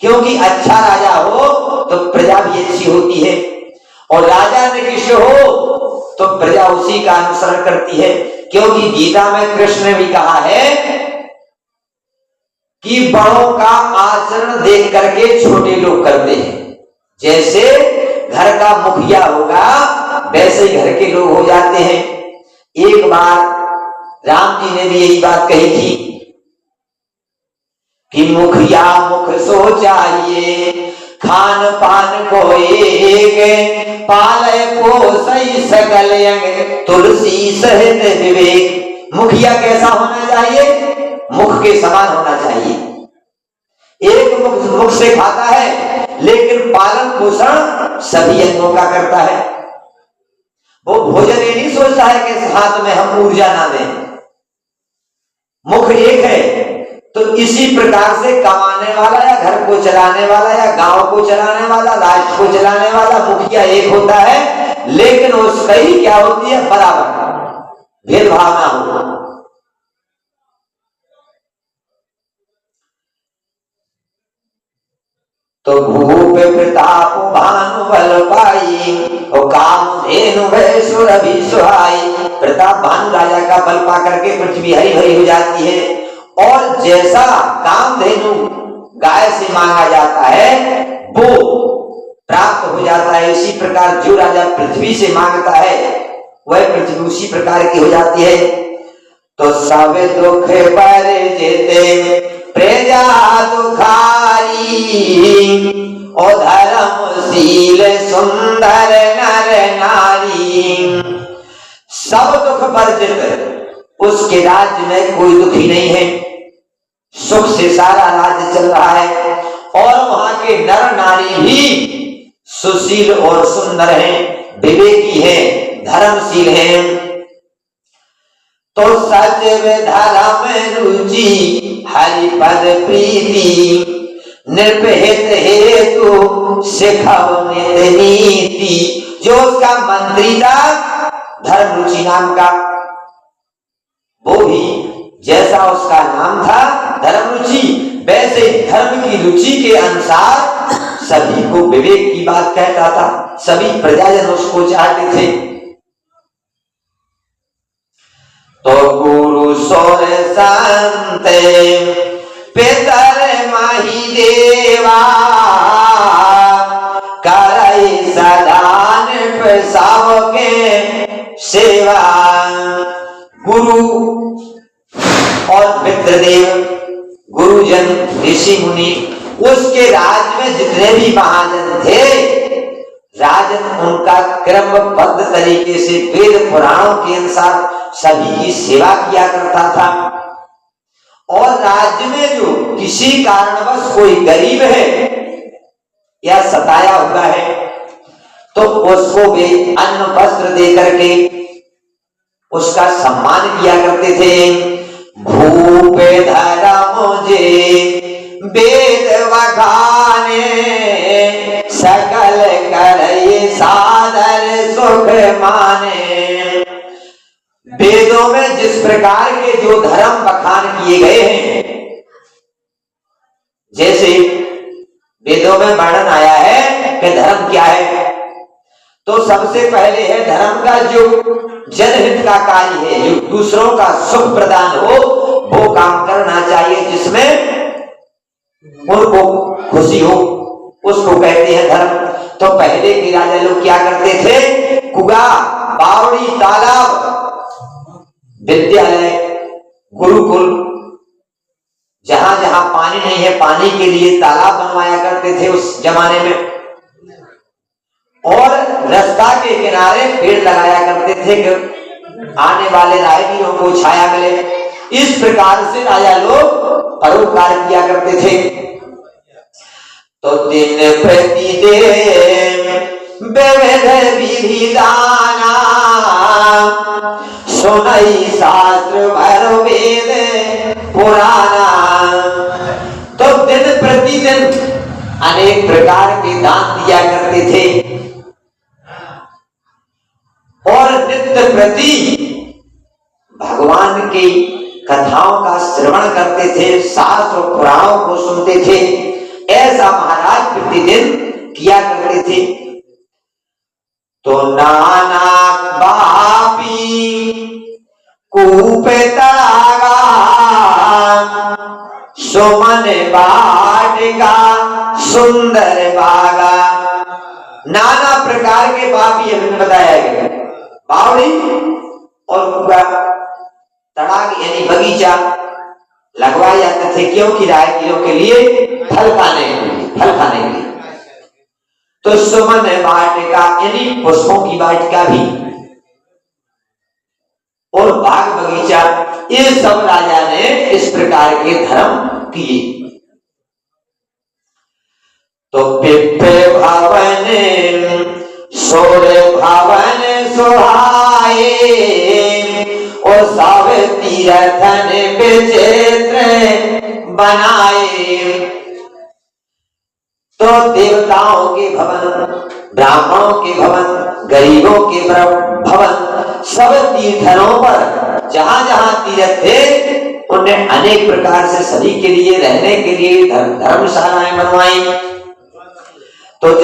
क्योंकि अच्छा राजा हो तो प्रजा भी अच्छी होती है, और राजा निकृष्ट हो तो प्रजा उसी का अनुसरण करती है। क्योंकि गीता में कृष्ण ने भी कहा है कि बड़ों का आचरण देख करके छोटे लोग करते हैं। जैसे घर का मुखिया होगा वैसे ही घर के लोग हो जाते हैं। एक बार राम जी ने भी यही बात कही थी कि मुखिया मुख सो चाहिए, खान पान को एक, पाले को सही सकल अंग, तुलसी सहित विवेक। मुखिया कैसा होना चाहिए? मुख के समान होना चाहिए। एक मुख से खाता है लेकिन पालन पोषण सभी अंगों का करता है। वो भोजन ये नहीं सोचता है कि इस हाथ में हम ऊर्जा ना दें। मुख एक है तो इसी प्रकार से कमाने वाला या घर को चलाने वाला या गांव को चलाने वाला, राष्ट्र को चलाने वाला मुखिया एक होता है, लेकिन उसका ही क्या होती है? बराबर, भेदभाव ना हो। तो भूप प्रताप भानु बल पाई, और काम धेनु भय सुरभि सुहाई। प्रताप भानु राजा का बल पा करके पृथ्वी हरी भरी हो जाती है, और जैसा कामधेनु गाय से मांगा जाता है वो प्राप्त हो जाता है। इसी प्रकार जो राजा पृथ्वी से मांगता है वह पृथ्वी उसी प्रकार की हो जाती है। तो सब दुख पर जेते प्रजा दुखारी, और धर्मशील सुंदर नर नारी। सब दुख वर्जित, उसके राज्य में कोई दुखी नहीं है, सुख से सारा राज्य चल रहा है, और वहां के नर नारी भी सुशील और सुंदर हैं, विवेकी हैं, धर्मशील हैं। तो सच धर्म रुचि हरिपद प्रीति, निर्भेद हेतु सिखाओ नित नीति। जो उसका मंत्री था धर्म रुचि नाम का, वो भी जैसा उसका नाम था धर्म रुचि, वैसे धर्म की रुचि के अनुसार सभी को विवेक की बात कहता था। सभी प्रजाजन उसको चाहते थे। तो गुरु सोर संत पितर माही देवा, करई सदान सबके सेवा। गुरु और पितृदेव, गुरुजन, ऋषि मुनि, उसके राज्य में जितने भी महाजन थे, राजन उनका क्रमबद्ध तरीके से वेद पुराणों के अनुसार सभी की सेवा किया करता था। और राज्य में जो किसी कारणवश कोई गरीब है या सताया हुआ है तो उसको वे अन्न वस्त्र दे करके उसका सम्मान किया करते थे। भूप धर्म जे वेद वखाने, सकल करई सादर सुख माने। वेदों में जिस प्रकार के जो धर्म बखान किए गए हैं, जैसे वेदों में वर्णन आया है कि धर्म क्या है, तो सबसे पहले है धर्म का जो जनहित का कार्य है, जो दूसरों का सुख प्रदान हो वो काम करना चाहिए, जिसमें उनको खुशी हो, उसको कहते हैं धर्म। तो पहले के राजा लोग क्या करते थे? कुआं, बावड़ी, तालाब, विद्यालय, गुरुकुल, जहां जहां पानी नहीं है पानी के लिए तालाब बनवाया करते थे उस जमाने में, और रास्ता के किनारे पेड़ लगाया करते थे कि आने वाले राहगीरों को छाया मिले। इस प्रकार से राजा लोग परोपकार किया करते थे। तो दिन प्रतिदिन विविध विधि दाना, सुनई शास्त्र भर वेद पुराना। तो दिन प्रतिदिन अनेक प्रकार के दान दिया करते थे, और नित्य प्रति भगवान की कथाओं का श्रवण करते थे, शास्त्र पुराणों को सुनते थे। ऐसा दिन किया करते थे। तो नाना बापी कूप तड़ागा सुमन वाटिका सुंदर बागा। नाना प्रकार के पापी हमें बताया गया, बावड़ी और पूरा तड़ाग यानी बगीचा लगवाया जाते थे। क्यों? किराएदारों के लिए फल खाने के लिए। तो सुमन वाटिका यानी पुष्पों की वाटिका भी और बाग बगीचा, ये सब राजा ने इस प्रकार के धर्म किए। तो पिप्पे भवन सोरे भवन सुहाए और सब तीर्थन विचित्र बनाए। तो देवताओं के भवन, ब्राह्मणों के भवन, गरीबों के भवन, सब तीर्थनों पर जहां जहां तीर्थ थे उन्हें अनेक प्रकार से सभी के लिए रहने के लिए धर्मशालाएं बनवाई। तो